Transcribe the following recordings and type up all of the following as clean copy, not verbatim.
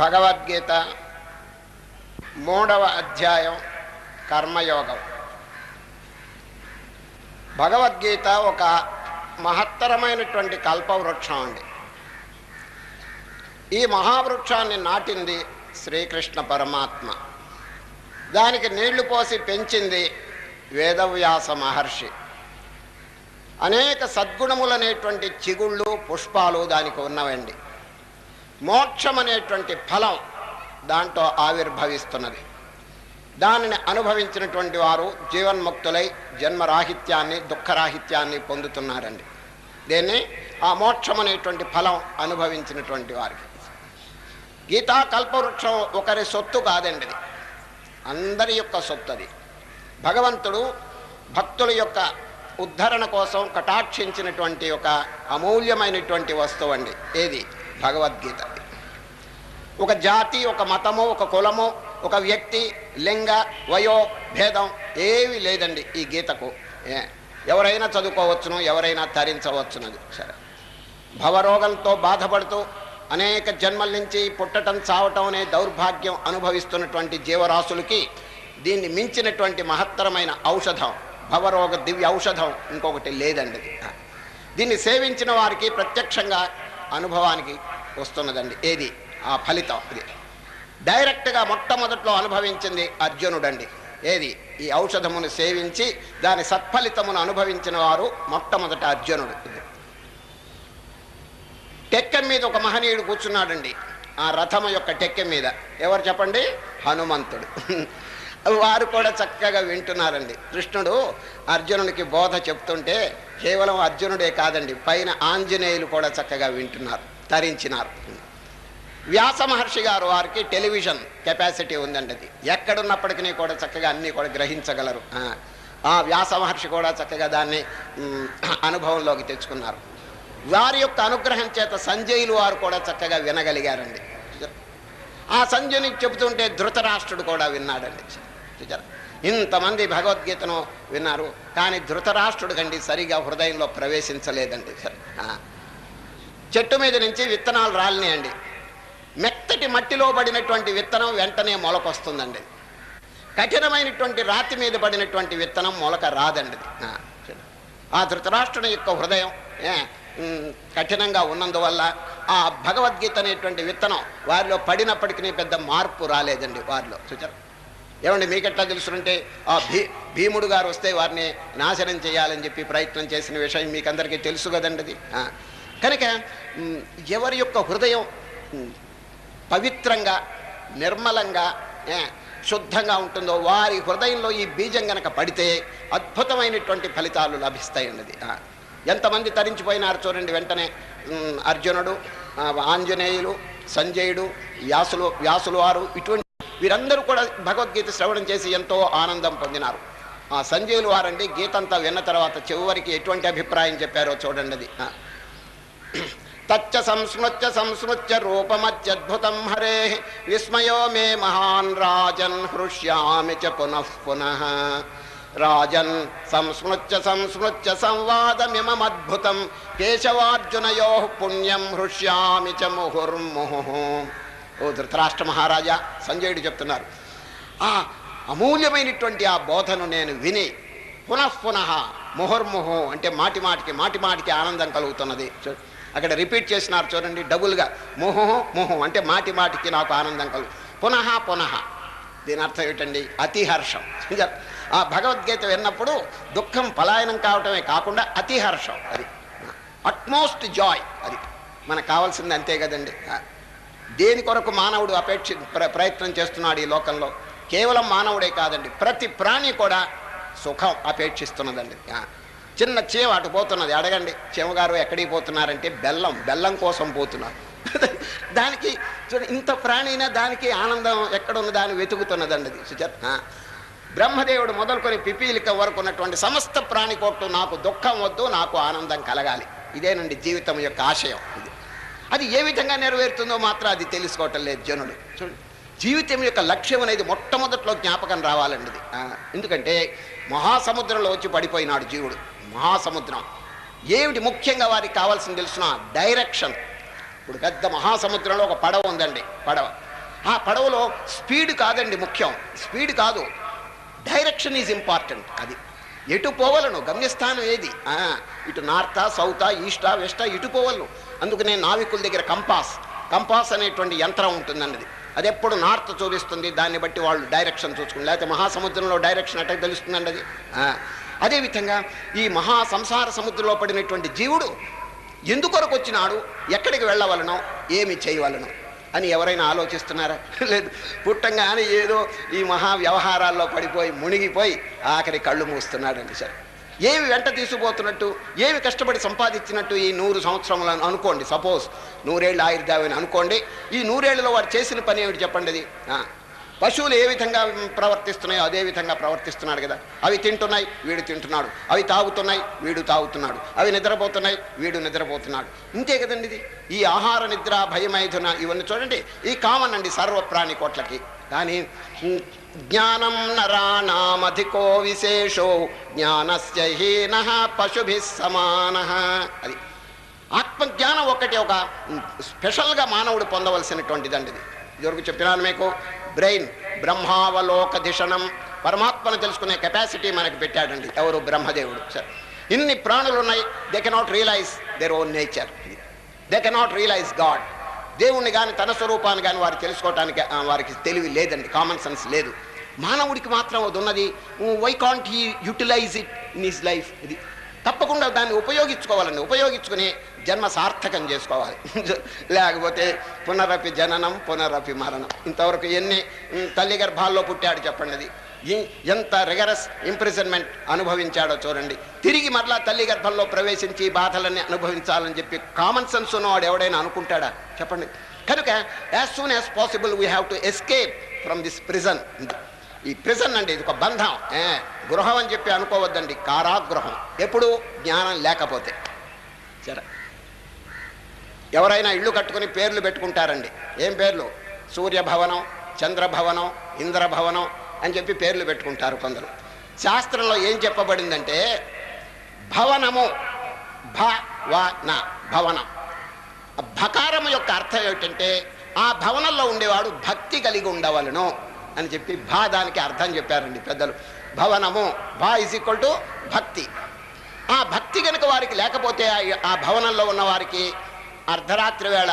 భగవద్గీత 3వ అధ్యాయం కర్మయోగం. భగవద్గీత ఒక మహత్తరమైనటువంటి కల్పవృక్షం అండి. ఈ మహావృక్షాన్ని నాటింది శ్రీకృష్ణ పరమాత్మ. దానికి నీళ్లు పోసి పెంచింది వేదవ్యాస మహర్షి. అనేక సద్గుణములనేటువంటి చిగుళ్ళు పుష్పాలు దానికి ఉన్నవండి. మోక్షం అనేటువంటి ఫలం దాంట్లో ఆవిర్భవిస్తున్నది. దానిని అనుభవించినటువంటి వారు జీవన్ముక్తులై జన్మరాహిత్యాన్ని దుఃఖరాహిత్యాన్ని పొందుతున్నారండి. దీన్ని ఆ మోక్షం అనేటువంటి ఫలం అనుభవించినటువంటి వారికి. గీతా కల్పవృక్షం ఒకరి సొత్తు కాదండి, అది అందరి యొక్క సొత్తు. అది భగవంతుడు భక్తుల యొక్క ఉద్ధరణ కోసం కటాక్షించినటువంటి ఒక అమూల్యమైనటువంటి వస్తువు అండి. ఏది? భగవద్గీత. ఒక జాతి, ఒక మతము, ఒక కులము, ఒక వ్యక్తి, లింగ, వయో భేదం ఏవి లేదండి ఈ గీతకు. ఎవరైనా చదువుకోవచ్చును, ఎవరైనా తరించవచ్చునది. సరే, భవరోగంతో బాధపడుతూ అనేక జన్మల నుంచి పుట్టటం చావటం అనే దౌర్భాగ్యం అనుభవిస్తున్నటువంటి జీవరాశులకి దీన్ని మించినటువంటి మహత్తరమైన ఔషధం, భవరోగ దివ్య ఔషధం ఇంకొకటి లేదండి. దీన్ని సేవించిన వారికి ప్రత్యక్షంగా అనుభవానికి వస్తున్నదండి. ఏది? ఆ ఫలితం. ఇది డైరెక్ట్గా మొట్టమొదట్లో అనుభవించింది అర్జునుడండి. ఏది? ఈ ఔషధమును సేవించి దాని సత్ఫలితమును అనుభవించిన వారు మొట్టమొదట అర్జునుడు. టెక్కెం మీద ఒక మహనీయుడు కూర్చున్నాడండి. ఆ రథము యొక్క టెక్కెం మీద. ఎవరు చెప్పండి? హనుమంతుడు. వారు కూడా చక్కగా వింటున్నారండి. కృష్ణుడు అర్జునుడికి బోధ చెప్తుంటే కేవలం అర్జునుడే కాదండి, పైన ఆంజనేయులు కూడా చక్కగా వింటున్నారు, తరించినారు. వ్యాస మహర్షి గారు వారికి టెలివిజన్ కెపాసిటీ ఉందండి. అది ఎక్కడున్నప్పటికీ కూడా చక్కగా అన్నీ కూడా గ్రహించగలరు. ఆ వ్యాస మహర్షి కూడా చక్కగా దాన్ని అనుభవంలోకి తెచ్చుకున్నారు. వారి యొక్క అనుగ్రహం చేత సంజయులు వారు కూడా చక్కగా వినగలిగారండి. ఆ సంజయునికి చెబుతుంటే ధృతరాష్ట్రుడు కూడా విన్నాడండి. ఇంతమంది భగవద్గీతను విన్నారు, కానీ ధృతరాష్ట్రుడు కండి సరిగా హృదయంలో ప్రవేశించలేదండి. చెట్టు మీద నుంచి విత్తనాలు రాలినాయండి. మెత్తటి మట్టిలో పడినటువంటి విత్తనం వెంటనే మొలకొస్తుందండి. కఠినమైనటువంటి రాతి మీద పడినటువంటి విత్తనం మొలక రాదండి. ఆ ధృతరాష్ట్రుని యొక్క హృదయం కఠినంగా ఉన్నందువల్ల ఆ భగవద్గీత అనేటువంటి విత్తనం వారిలో పడినప్పటికీ పెద్ద మార్పు రాలేదండి వారిలో. చూచారు ఏమండి, మీకెట్లా తెలుసుంటే ఆ భీముడు గారు వస్తే వారిని నాశనం చేయాలని చెప్పి ప్రయత్నం చేసిన విషయం మీకు అందరికీ తెలుసు కదండి. అది కనుక ఎవరి యొక్క హృదయం పవిత్రంగా నిర్మలంగా శుద్ధంగా ఉంటుందో వారి హృదయంలో ఈ బీజం గనక పడితే అద్భుతమైనటువంటి ఫలితాలు లభిస్తాయండి. ఎంతమంది తరించిపోయినారు చూడండి. వెంటనే అర్జునుడు, ఆంజనేయులు, సంజయుడు, వ్యాసులు వారు, ఇటువంటి వీరందరూ కూడా భగవద్గీత శ్రవణం చేసి ఎంతో ఆనందం పొందినారు. ఆ సంజయులు వారండి గీత అంతా విన్న తర్వాత చివరికి ఎటువంటి అభిప్రాయం చెప్పారో చూడండి. అది తచ్చ సంస్మృత్య రూపమత్యద్భుతం హరే విస్మయో మే మహాన్ రాజన్ హృష్యామి చ పునః పునః. రాజన్ సంస్మృత్య సంవాదమిమమద్భుతం కేశవార్జునయో పుణ్యం హృష్యామి చ ముహుర్ముహుః. ఓ ధృతరాష్ట్ర మహారాజా, సంజయుడు చెప్తున్నారు, ఆ అమూల్యమైనటువంటి ఆ బోధను నేను విని పునఃపునః ముహుర్ముహు అంటే మాటిమాటికి ఆనందం కలుగుతున్నది. అక్కడ రిపీట్ చేసినారు చూడండి, డబుల్గా ముహు అంటే మాటికి నాకు ఆనందం పునః. దీని అర్థం ఏమిటండి? అతిహర్షం. ఆ భగవద్గీత విన్నప్పుడు దుఃఖం పలాయనం కావటమే కాకుండా అతిహర్షం, అది అట్మోస్ట్ జాయ్. అది మనకు కావాల్సింది, అంతే కదండి. దేని కొరకు మానవుడు ప్రయత్నం చేస్తున్నాడు ఈ లోకంలో? కేవలం మానవుడే కాదండి, ప్రతి ప్రాణి కూడా సుఖం అపేక్షిస్తున్నదండి. చిన్న చీమ అటు పోతున్నది, అడగండి చీమగారు ఎక్కడికి పోతున్నారంటే బెల్లం కోసం పోతున్నారు. దానికి ఇంత ప్రాణినా దానికి ఆనందం ఎక్కడున్న దాన్ని వెతుకుతున్నదండి. అది సుచర్ బ్రహ్మదేవుడు మొదలుకొని పిపీలిక వరకు ఉన్నటువంటి సమస్త ప్రాణి కోట్టు నాకు దుఃఖం వద్దు, నాకు ఆనందం కలగాలి. ఇదేనండి జీవితం యొక్క ఆశయం. ఇది అది ఏ విధంగా నెరవేరుతుందో మాత్రం అది తెలుసుకోవటం లేదు జనుడు. చూడండి, జీవితం యొక్క లక్ష్యం అనేది మొట్టమొదట్లో జ్ఞాపకం రావాలండి. ఇది ఎందుకంటే మహాసముద్రంలో వచ్చి పడిపోయినాడు జీవుడు. మహాసముద్రం ఏమిటి ముఖ్యంగా వారికి కావాల్సింది తెలుసిన? డైరెక్షన్. ఇప్పుడు పెద్ద మహాసముద్రంలో ఒక పడవ ఉందండి. ఆ పడవలో స్పీడ్ కాదండి ముఖ్యం, స్పీడ్ కాదు, డైరెక్షన్ ఈజ్ ఇంపార్టెంట్. అది ఎటు పోవలను, గమ్యస్థానం ఏది, ఇటు నార్తా సౌతా ఈస్టా వెస్టా ఇటు పోవలను. అందుకనే నావికుల దగ్గర కంపాస్ అనేటువంటి యంత్రం ఉంటుందండి. అది ఎప్పుడు నార్త్ చూపిస్తుంది, దాన్ని బట్టి వాళ్ళు డైరెక్షన్ చూసుకుని, లేకపోతే మహాసముద్రంలో డైరెక్షన్ అట్లా తెలుస్తుందండి. అది అదేవిధంగా ఈ సంసార సముద్రంలో పడినటువంటి జీవుడు ఎందుకొరకు వచ్చినాడు, ఎక్కడికి వెళ్ళవలనో, ఏమి చేయవలనో అని ఎవరైనా ఆలోచిస్తున్నారా? లేదు. పుట్టంగానే ఏదో ఈ వ్యవహారాల్లో పడిపోయి మునిగిపోయి ఆఖరి కళ్ళు మూస్తున్నాడండి. సరే, ఏమి వెంట తీసుకుపోతున్నట్టు, ఏమి కష్టపడి సంపాదించినట్టు ఈ 100 సంవత్సరములను అనుకోండి. సపోజ్ 100 ఏళ్ళు ఆయుర్దాయని అనుకోండి. ఈ 100 ఏళ్లలో వాడు చేసిన పని ఏమిటి చెప్పండి? అది పశువులు ఏ విధంగా ప్రవర్తిస్తున్నాయో అదే విధంగా ప్రవర్తిస్తున్నాడు కదా. అవి తింటున్నాయి, వీడు తింటున్నాడు. అవి తాగుతున్నాయి, వీడు తాగుతున్నాడు. అవి నిద్రపోతున్నాయి, వీడు నిద్రపోతున్నాడు. ఇంతే కదండి. ఇది ఈ ఆహార నిద్ర భయమైథున ఇవన్నీ చూడండి, ఈ కామన్ అండి సర్వప్రాణి కోట్లకి. కానీ జ్ఞానం నరాణామధికో విశేషో జ్ఞానస్య హీనః పశుభిః సమానః. అది ఆత్మజ్ఞానం ఒకటి ఒక స్పెషల్గా మానవుడు పొందవలసినటువంటిదండి. ఇది ఇదివరకు చెప్పినాను మీకు. బ్రెయిన్ బ్రహ్మావలోక దిశనం, పరమాత్మను తెలుసుకునే కెపాసిటీ మనకు పెట్టాడండి. ఎవరు? బ్రహ్మదేవుడు. సార్, ఇన్ని ప్రాణులు ఉన్నాయి, they cannot realise their own nature, they cannot realise God. దేవుణ్ణి కానీ తన స్వరూపాన్ని కానీ వారు తెలుసుకోవటానికి వారికి తెలివి లేదండి, కామన్ సెన్స్ లేదు. మానవుడికి మాత్రం అది ఉన్నది. Why can't he utilise it in his life? ఇది తప్పకుండా దాన్ని ఉపయోగించుకోవాలండి. ఉపయోగించుకుని జన్మ సార్థకం చేసుకోవాలి. లేకపోతే పునరపి జననం పునరపి మరణం. ఇంతవరకు ఎన్ని తల్లి గర్భాల్లో పుట్టాడు చెప్పండి. అది ఎంత రిగరస్ ఇంప్రిజన్మెంట్ అనుభవించాడో చూడండి. తిరిగి మరలా తల్లి గర్భంలో ప్రవేశించి బాధలన్నీ అనుభవించాలని చెప్పి కామన్ సెన్స్ ఉన్నవాడు ఎవడైనా అనుకుంటాడా చెప్పండి? కనుక as soon as possible we have to escape from this prison. ఈ ప్రిజన్ అండి, ఇది ఒక బంధం. గృహం అని చెప్పి అనుకోవద్దండి, కారాగృహం. ఎప్పుడు జ్ఞానం లేకపోతే. సరే, ఎవరైనా ఇళ్ళు కట్టుకుని పేర్లు పెట్టుకుంటారండి. ఏం పేర్లు? సూర్యభవనం, చంద్రభవనం, ఇంద్రభవనం అని చెప్పి పేర్లు పెట్టుకుంటారు కొందరు. శాస్త్రంలో ఏం చెప్పబడిందంటే భవనము, భవన, భవనం. భకారము యొక్క అర్థం ఏమిటంటే ఆ భవనంలో ఉండేవాడు భక్తి కలిగి ఉండవలను అని చెప్పి దానికి అర్థం చెప్పారండి పెద్దలు. భవనము, భా ఈజ్ ఈక్వల్ టు భక్తి. ఆ భక్తి కనుక వారికి లేకపోతే ఆ భవనంలో ఉన్న వారికి అర్ధరాత్రి వేళ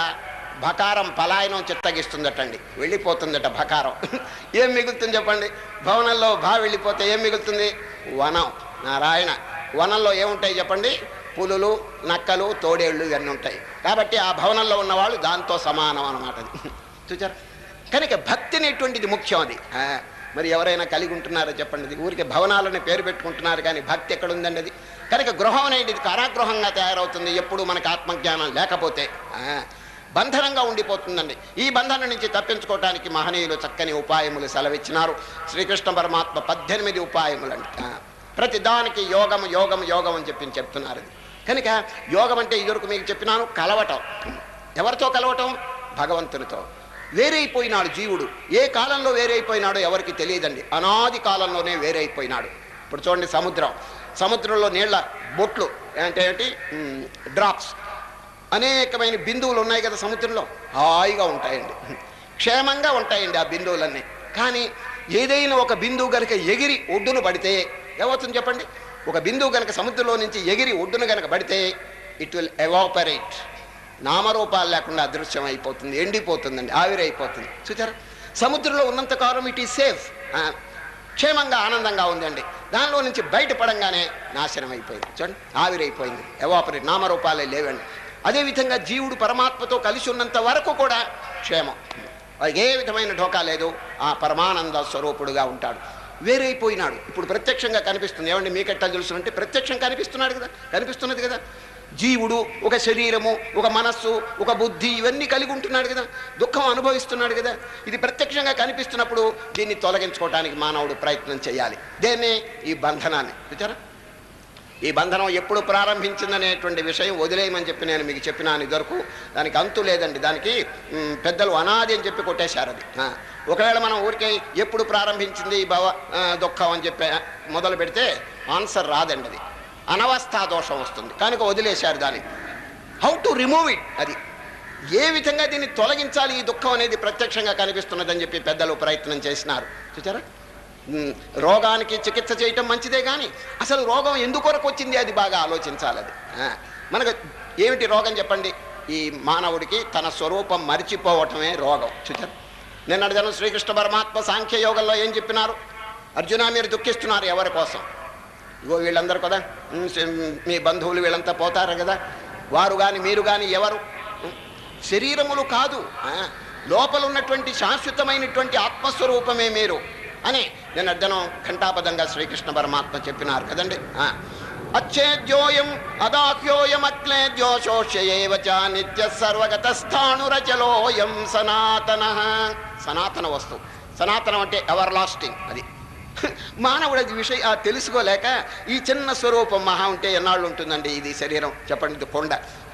భకారం పలాయనం చిత్తగిస్తుందటండి, వెళ్ళిపోతుందట భకారం. ఏం మిగులుతుంది చెప్పండి? భవనంలో వెళ్ళిపోతే ఏం మిగులుతుంది? వనం. నారాయణ, వనంలో ఏముంటాయి చెప్పండి? పులులు, నక్కలు, తోడేళ్ళు ఇవన్నీ ఉంటాయి. కాబట్టి ఆ భవనంలో ఉన్నవాళ్ళు దాంతో సమానం అన్నమాట. అది చూచారు. కనుక భక్తి అనేటువంటిది ముఖ్యం. అది మరి ఎవరైనా కలిగి ఉంటున్నారో చెప్పండి? ఊరికి భవనాలని పేరు పెట్టుకుంటున్నారు కానీ భక్తి ఎక్కడుందండి అది? కనుక గృహం అనేది కారాగృహంగా తయారవుతుంది ఎప్పుడు మనకు ఆత్మజ్ఞానం లేకపోతే. బంధనంగా ఉండిపోతుందండి. ఈ బంధనం నుంచి తప్పించుకోవటానికి మహనీయులు చక్కని ఉపాయములు సెలవిచ్చినారు. శ్రీకృష్ణ పరమాత్మ 18 ఉపాయములు అండి. ప్రతి దానికి యోగం యోగం యోగం అని చెప్తున్నారు. కనుక యోగం అంటే ఇదివరకు మీకు చెప్పినాను, కలవటం. ఎవరితో కలవటం? భగవంతునితో. వేరైపోయినాడు జీవుడు. ఏ కాలంలో వేరైపోయినాడో ఎవరికి తెలియదండి. అనాది కాలంలోనే వేరైపోయినాడు. ఇప్పుడు చూడండి, సముద్రంలో నీళ్ల బొట్లు అంటే ఏంటి? డ్రాప్స్. అనేకమైన బిందువులు ఉన్నాయి కదా సముద్రంలో. హాయిగా ఉంటాయండి, క్షేమంగా ఉంటాయండి ఆ బిందువులన్నీ. కానీ ఏదైనా ఒక బిందువు కనుక ఎగిరి ఒడ్డును పడితే ఏమవుతుంది చెప్పండి? ఒక బిందువు కనుక సముద్రంలో నుంచి ఎగిరి ఒడ్డును కనుక పడితే ఇట్ విల్ ఎవాపరేట్. నామరూపాలు లేకుండా అదృశ్యం అయిపోతుంది, ఎండిపోతుందండి, ఆవిరైపోతుంది. చూచారా? సముద్రంలో ఉన్నంతకాలం ఇట్ ఈజ్ సేఫ్, క్షేమంగా ఆనందంగా ఉందండి. దానిలో నుంచి బయటపడంగానే నాశనం అయిపోయింది, చూడండి, ఆవిరైపోయింది, ఎవాపరేట్, నామరూపాలే లేవండి. అదేవిధంగా జీవుడు పరమాత్మతో కలిసి ఉన్నంత వరకు కూడా క్షేమం, ఏ విధమైన ఢోకా లేదు, ఆ పరమానంద స్వరూపుడుగా ఉంటాడు. వేరైపోయినాడు, ఇప్పుడు ప్రత్యక్షంగా కనిపిస్తుంది. ఏమండి మీకెట్టా తెలుసునంటే ప్రత్యక్షం కనిపిస్తున్నది కదా. జీవుడు ఒక శరీరము, ఒక మనస్సు, ఒక బుద్ధి ఇవన్నీ కలిగి ఉంటున్నాడు కదా, దుఃఖం అనుభవిస్తున్నాడు కదా. ఇది ప్రత్యక్షంగా కనిపిస్తున్నప్పుడు దీన్ని తొలగించుకోవడానికి మానవుడు ప్రయత్నం చేయాలి. దేన్నే? ఈ బంధనాన్ని. చూచారా? ఈ బంధనం ఎప్పుడు ప్రారంభించిందనేటువంటి విషయం వదిలేయమని చెప్పి నేను మీకు చెప్పినాను ఇదివరకు. దానికి అంతు లేదండి. దానికి పెద్దలు అనాది అని చెప్పి కొట్టేశారు అది. ఒకవేళ మనం ఊరికే ఎప్పుడు ప్రారంభించింది ఈ దుఃఖం అని చెప్పి మొదలు పెడితే ఆన్సర్ రాదండి. అది అనవస్థా దోషం వస్తుంది. కనుక వదిలేశారు దాన్ని. హౌ టు రిమూవ్ ఇట్, అది ఏ విధంగా దీన్ని తొలగించాలి, ఈ దుఃఖం అనేది ప్రత్యక్షంగా కనిపిస్తున్నదని చెప్పి పెద్దలు ప్రయత్నం చేసినారు. చూచారా? రోగానికి చికిత్స చేయటం మంచిదే కానీ అసలు రోగం ఎందుకొరకు వచ్చింది అది బాగా ఆలోచించాలి. అది మనకు ఏమిటి రోగం చెప్పండి? ఈ మానవుడికి తన స్వరూపం మరిచిపోవటమే రోగం. చూచారు? నిన్నటి దినం శ్రీకృష్ణ పరమాత్మ సాంఖ్య యోగంలో ఏం చెప్పినారు? అర్జున, మీరు దుఃఖిస్తున్నారు ఎవరి కోసం? ఇగో వీళ్ళందరూ కదా, మీ బంధువులు వీళ్ళంతా పోతారు కదా, వారు కానీ మీరు కానీ ఎవరు? శరీరములు కాదు, లోపల ఉన్నటువంటి శాశ్వతమైనటువంటి ఆత్మస్వరూపమే మీరు అని నేను అర్థనం ఘంటాపదంగా శ్రీకృష్ణ పరమాత్మ చెప్పినారు కదండి. అచ్చేద్యోయం అదాఖ్యోయం అక్లేద్యో శోష్యేవచ నిత్య సర్వగతస్థాణురచలోయం సనాతన. సనాతన వస్తువు. సనాతనం అంటే ఎవర్ లాస్టింగ్. అది మానవుడు అది విషయం తెలుసుకోలేక ఈ చిన్న స్వరూపం మహా ఉంటే ఎన్నాళ్ళు ఉంటుందండి ఇది శరీరం చెప్పండి? ఇది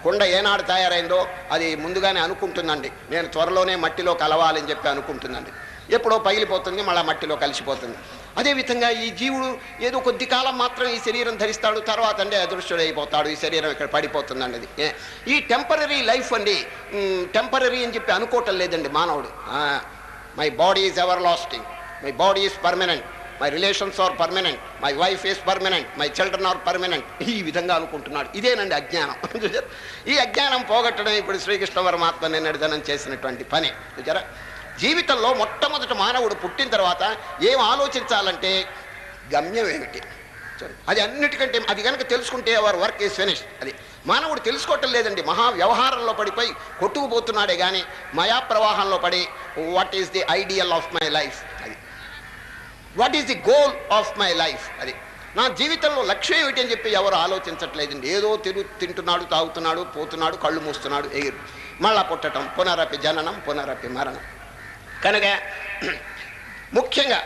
కొండ ఏనాడు తయారైందో అది ముందుగానే అనుకుంటుందండి, నేను త్వరలోనే మట్టిలో కలవాలని చెప్పి అనుకుంటుందండి. ఎప్పుడో పగిలిపోతుంది, మళ్ళీ మట్టిలో కలిసిపోతుంది. అదేవిధంగా ఈ జీవుడు ఏదో కొద్ది కాలం మాత్రం ఈ శరీరం ధరిస్తాడు, తర్వాత అంటే అదృశ్యుడైపోతాడు, ఈ శరీరం ఇక్కడ పడిపోతుందండి. అది ఈ టెంపరరీ లైఫ్ అండి. టెంపరరీ అని చెప్పి అనుకోవటం లేదండి మానవుడు. My body is everlasting, my body is permanent, my relations are permanent, my wife is permanent, my children are permanent. ఈ విధంగా అనుకుంటున్నాడు. ఇదేనండి అజ్ఞానం. ఈ అజ్ఞానం పోగొట్టడం ఇప్పుడు శ్రీకృష్ణ పరమాత్మ నిన్నటిదనం చేసినటువంటి పని. చూచారా? జీవితంలో మొట్టమొదట మానవుడు పుట్టిన తర్వాత ఏం ఆలోచించాలంటే గమ్యం ఏమిటి, అది అన్నిటికంటే అది కనుక తెలుసుకుంటే అవర్ వర్క్ ఈజ్ ఫినిష్డ్. అది మానవుడు తెలుసుకోవటం లేదండి. మహా వ్యవహారంలో పడిపోయి కొట్టుకుపోతున్నాడే కానీ మాయా ప్రవాహంలో పడి what is the ideal of my life, అది what is the goal of my life, అది నా జీవితంలో లక్ష్యం ఏమిటి అని చెప్పి ఎవరు ఆలోచించట్లేదండి. ఏదో తింటున్నాడు, తాగుతున్నాడు, పోతున్నాడు, కళ్ళు మూస్తున్నాడు, ఎగిరి మళ్ళా పుట్టడం, పునరపి జననం పునరపి మరణం. కనుక ముఖ్యంగా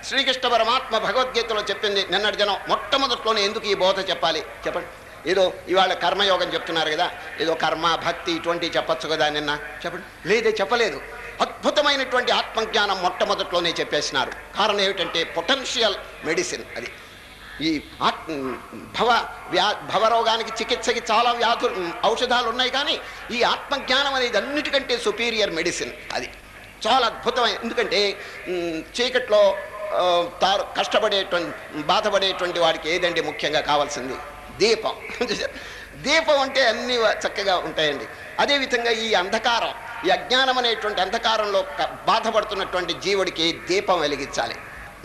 శ్రీకృష్ణ పరమాత్మ భగవద్గీతలో చెప్పింది నిన్నటి జనం మొట్టమొదట్లోనే ఎందుకు ఈ బోధ చెప్పాలి చెప్పండి. ఏదో ఇవాళ కర్మయోగం చెప్తున్నారు కదా, ఏదో కర్మ భక్తి ఇటువంటివి చెప్పచ్చు కదా నిన్న, చెప్పండి. లేదే, చెప్పలేదు. అద్భుతమైనటువంటి ఆత్మజ్ఞానం మొట్టమొదట్లోనే చెప్పేసినారు. కారణం ఏమిటంటే పొటెన్షియల్ మెడిసిన్. అది ఈ భవరోగానికి చికిత్సకి చాలా ఔషధాలు ఉన్నాయి, కానీ ఈ ఆత్మజ్ఞానం అనేది అన్నిటికంటే సుపీరియర్ మెడిసిన్. అది చాలా అద్భుతమైన. ఎందుకంటే చీకట్లో కష్టపడేటువంటి బాధపడేటువంటి వాడికి ఏదండి ముఖ్యంగా కావాల్సింది? దీపం. దీపం అంటే అన్నీ చక్కగా ఉంటాయండి. అదేవిధంగా ఈ అంధకారం, ఈ అజ్ఞానం అనేటువంటి అంధకారంలో బాధపడుతున్నటువంటి జీవుడికి దీపం వెలిగించాలి.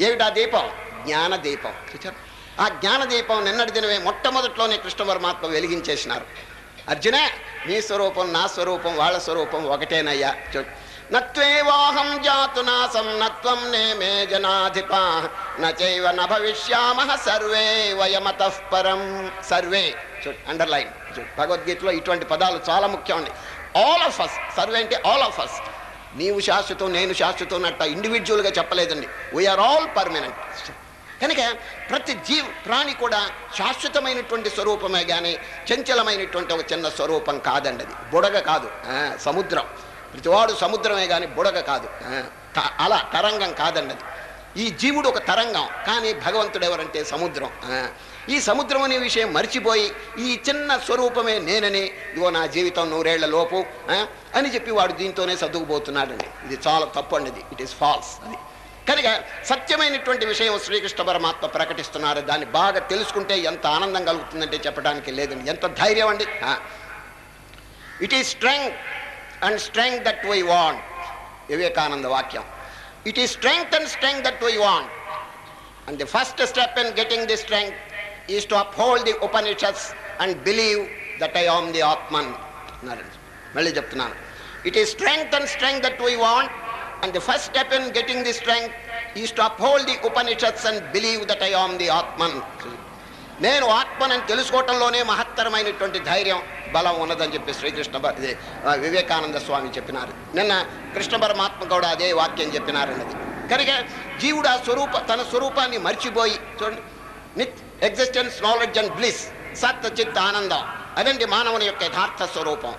ఏమిటా దీపం? జ్ఞాన దీపం. చూచారు? ఆ జ్ఞాన దీపం నిన్నటి దినమే మొట్టమొదట్లోనే కృష్ణ పరమాత్మ వెలిగించేసినారు. అర్జున, నీ స్వరూపం నా స్వరూపం వాళ్ళ స్వరూపం ఒకటేనయ్యా. నత్వేవాహం జాతునాసం నత్వం నేమే జనాధిప నచైవ న భవిష్యామః సర్వే వయమతః పరం. సర్వే అండర్లైన్. భగవద్గీతలో ఇటువంటి పదాలు చాలా ముఖ్యం అండి. All of us. సర్వే అంటే ఆల్ ఆఫ్ అస్. నీవు శాశ్వతం నేను శాశ్వతం అన్నట్ట ఇండివిజువల్గా చెప్పలేదండి. We are all permanent. కనుక ప్రతి ప్రాణి కూడా శాశ్వతమైనటువంటి స్వరూపమే కానీ చంచలమైనటువంటి ఒక చిన్న స్వరూపం కాదండి. అది బుడగ కాదు, సముద్రం. ప్రతివాడు సముద్రమే కానీ బుడగ కాదు, అలా తరంగం కాదండి. అది ఈ జీవుడు ఒక తరంగం, కానీ భగవంతుడు ఎవరంటే సముద్రం. ఈ సముద్రం అనే విషయం మర్చిపోయి ఈ చిన్న స్వరూపమే నేనని, ఇగో నా జీవితం 100 ఏళ్ల లోపు అని చెప్పి వాడు దీంతోనే సర్దుకుపోతున్నాడండి. ఇది చాలా తప్పు అండి. It is false. అది కనుక సత్యమైనటువంటి విషయం శ్రీకృష్ణ పరమాత్మ ప్రకటిస్తున్నారు. దాన్ని బాగా తెలుసుకుంటే ఎంత ఆనందం కలుగుతుందంటే చెప్పడానికి లేదండి. ఎంత ధైర్యం అండి. It is strength and strength that we want. Vivekananda వాక్యం. It is strength and strength that we want. And the first step in getting this strength is to uphold the Upanishads and believe that I am the Atman. మళ్ళీ చెప్తున్నాను. It is strength and strength that we want. And the first step in getting this strength is to uphold the Upanishads and believe that I am the Atman. నేను ఆత్మనని తెలుసుకోవటంలోనే మహత్తరమైనటువంటి ధైర్యం బలం ఉన్నదని చెప్పి శ్రీకృష్ణ వివేకానంద స్వామి చెప్పినారు. నిన్న కృష్ణ పరమాత్మ కూడా అదే వాక్యం చెప్పినారన్నది. కనుక జీవుడు ఆ తన స్వరూపాన్ని మర్చిపోయి చూడండి, ఎగ్జిస్టెన్స్, నాలెడ్జ్ అండ్ బ్లిస్, సత్ చిత్ ఆనందం, అదండి మానవుని యొక్క యథార్థ స్వరూపం.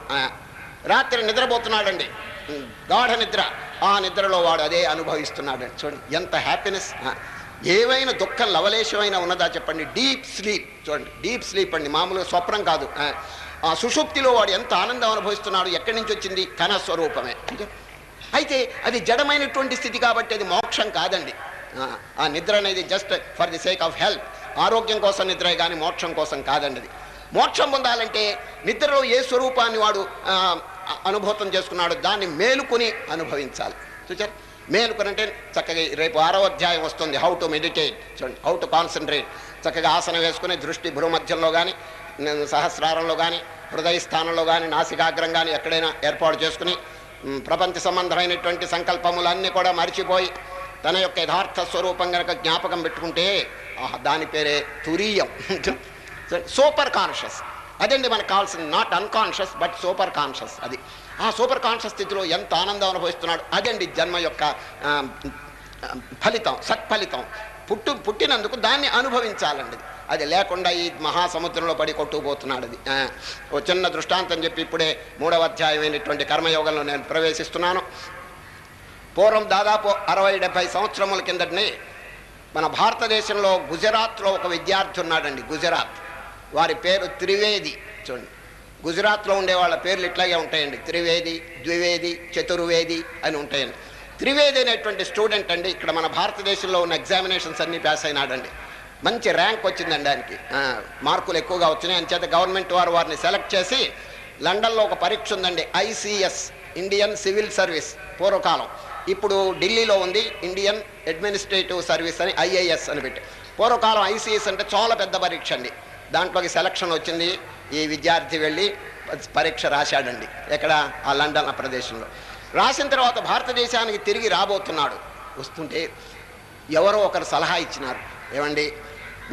రాత్రి నిద్రపోతున్నాడండి, గాఢ నిద్ర. ఆ నిద్రలో వాడు అదే అనుభవిస్తున్నాడండి. చూడండి ఎంత హ్యాపీనెస్. ఏవైనా దుఃఖం లవలేశమైనా ఉన్నదా చెప్పండి? Deep sleep. చూడండి, డీప్ స్లీప్ అండి, మామూలుగా స్వప్నం కాదు. ఆ సుషుప్తిలో వాడు ఎంత ఆనందం అనుభవిస్తున్నాడు. ఎక్కడి నుంచి వచ్చింది? కణ స్వరూపమే. అయితే అది జడమైనటువంటి స్థితి కాబట్టి అది మోక్షం కాదండి. ఆ నిద్ర అనేది just for the sake of health, ఆరోగ్యం కోసం నిద్రే కానీ మోక్షం కోసం కాదండి. అది మోక్షం పొందాలంటే నిద్రలో ఏ స్వరూపాన్ని వాడు అనుభూతం చేసుకున్నాడు దాన్ని మేలుకొని అనుభవించాలి. చూచారు? మేలుకొనంటే చక్కగా రేపు 6వ అధ్యాయం వస్తుంది, హౌ టు మెడిటేట్. చూడండి, హౌ టు కాన్సన్ట్రేట్. చక్కగా ఆసనం వేసుకుని దృష్టి భ్రూమధ్యంలో కానీ, సహస్రారంలో కానీ, హృదయ స్థానంలో కానీ, నాసికాగ్రం కానీ ఎక్కడైనా ఏర్పాటు చేసుకుని ప్రపంచ సంబంధమైనటువంటి సంకల్పములన్నీ కూడా మరిచిపోయి తన యొక్క యథార్థ స్వరూపం కనుక జ్ఞాపకం పెట్టుకుంటే దాని పేరే తురీయం, సూపర్ కాన్షియస్. అదండి మనకు కావాల్సింది. Not unconscious but super conscious. అది ఆ సూపర్ కాన్షియస్ స్థితిలో ఎంత ఆనందం అనుభవిస్తున్నాడు. అదండి జన్మ యొక్క ఫలితం, సత్ఫలితం. పుట్టినందుకు దాన్ని అనుభవించాలండి. అది లేకుండా ఈ మహాసముద్రంలో పడి కొట్టుకుపోతున్నాడు. అది ఓ చిన్న దృష్టాంతం చెప్పి ఇప్పుడే 3వ అధ్యాయమైనటువంటి కర్మయోగంలో నేను ప్రవేశిస్తున్నాను. పూర్వం దాదాపు 60-70 సంవత్సరముల కిందటనే మన భారతదేశంలో గుజరాత్లో ఒక విద్యార్థి ఉన్నాడండి. గుజరాత్, వారి పేరు త్రివేది. చూడండి, గుజరాత్లో ఉండే వాళ్ళ పేర్లు ఇట్లాగే ఉంటాయండి. త్రివేది, ద్వివేది, చతుర్వేది అని ఉంటాయండి. త్రివేది అనేటువంటి స్టూడెంట్ అండి ఇక్కడ మన భారతదేశంలో ఉన్న ఎగ్జామినేషన్స్ అన్నీ పాస్ అయినాడండి. మంచి ర్యాంక్ వచ్చిందండి ఆయనకి, మార్కులు ఎక్కువగా వచ్చినాయి. అంచేత గవర్నమెంట్ వారిని సెలెక్ట్ చేసి లండన్లో ఒక పరీక్ష ఉందండి, ICS, ఇండియన్ సివిల్ సర్వీస్ పూర్వకాలం. ఇప్పుడు ఢిల్లీలో ఉంది ఇండియన్ అడ్మినిస్ట్రేటివ్ సర్వీస్ అని, IAS అని పెట్టి. పూర్వకాలం ICS అంటే చాలా పెద్ద పరీక్ష అండి. దాంట్లోకి సెలక్షన్ వచ్చింది. ఈ విద్యార్థి వెళ్ళి పరీక్ష రాశాడండి. ఎక్కడ? ఆ లండన్ ప్రదేశంలో. రాసిన తర్వాత భారతదేశానికి తిరిగి రాబోతున్నాడు. వస్తుంటే ఎవరో ఒకరు సలహా ఇచ్చినారు, ఏమండి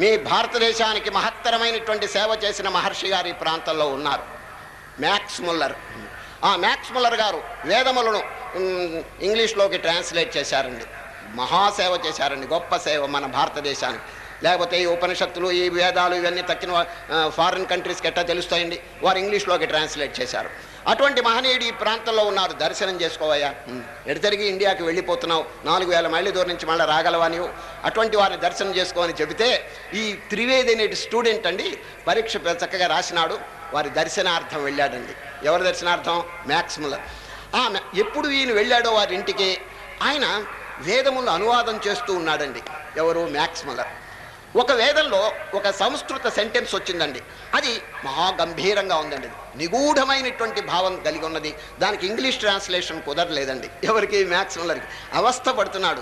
మీ భారతదేశానికి మహత్తరమైనటువంటి సేవ చేసిన మహర్షి గారు ఈ ప్రాంతంలో ఉన్నారు, మ్యాక్స్ ముల్లర్. ఆ మ్యాక్స్ ముల్లర్ గారు వేదములను ఇంగ్లీష్లోకి ట్రాన్స్లేట్ చేశారండి. మహాసేవ చేశారండి, గొప్ప సేవ మన భారతదేశానికి. లేకపోతే ఈ ఉపనిషత్తులు, ఈ వేదాలు ఇవన్నీ తక్కిన ఫారిన్ కంట్రీస్కి ఎట్టా తెలుస్తాయండి, వారు ఇంగ్లీష్లోకి ట్రాన్స్లేట్ చేశారు. అటువంటి మహనీయుడు ఈ ప్రాంతంలో ఉన్నారు, దర్శనం చేసుకోవయ్యా. ఎటు తిరిగి ఇండియాకి వెళ్ళిపోతున్నావు, 4000 మైళ్ళ దూరం నుంచి మళ్ళీ రాగలవా నీవు, అటువంటి వారిని దర్శనం చేసుకోమని చెబితే ఈ త్రివేది అనే స్టూడెంట్ అండి పరీక్ష చక్కగా రాసినాడు. వారి దర్శనార్థం వెళ్ళాడండి. ఎవరి దర్శనార్థం? Max Muller. ఎప్పుడు ఈయన వెళ్ళాడో వారి ఇంటికి, ఆయన వేదములు అనువాదం చేస్తూ ఉన్నాడండి. ఎవరు? Max Muller. ఒక వేదంలో ఒక సంస్కృత సెంటెన్స్ వచ్చిందండి, అది మహాగంభీరంగా ఉందండి, నిగూఢమైనటువంటి భావం కలిగి ఉన్నది. దానికి ఇంగ్లీష్ ట్రాన్స్లేషన్ కుదరలేదండి. ఎవరికి? మ్యాక్స్ ముల్లర్కి. అవస్థ పడుతున్నాడు.